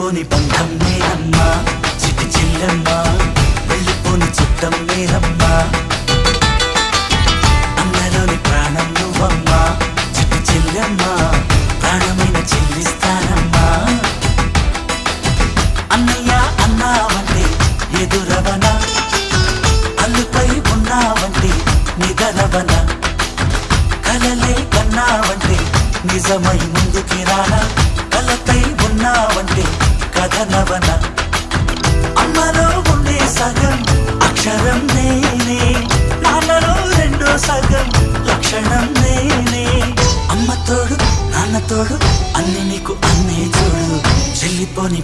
చెల్లిపోని బంధం నేనమ్మా చిట్టి చెల్లెమ్మా వెళ్ళిపోని చుట్టం నేనమ్మా అన్నలోని ప్రాణం నువ్వమ్మా చిట్టి చెల్లెమ్మా ప్రాణమైన చెల్లిస్తానమ్మా అన్నయ్య అన్నావంటే ఎదురవన అల్లుపై ఉన్నావంటే నిదరవన కలలే కన్నావంటే నిజమై ముందుకి రానా కలపై ఉన్నావంటే కథనవన అమ్మలో ఉండే సగం అక్షరం నేనే నాన్నలో రెండో సగం లక్షణం నేనే అమ్మ తోడు నాన్న తోడు అన్ని నీకు అన్నే చూడు చెల్లిపోని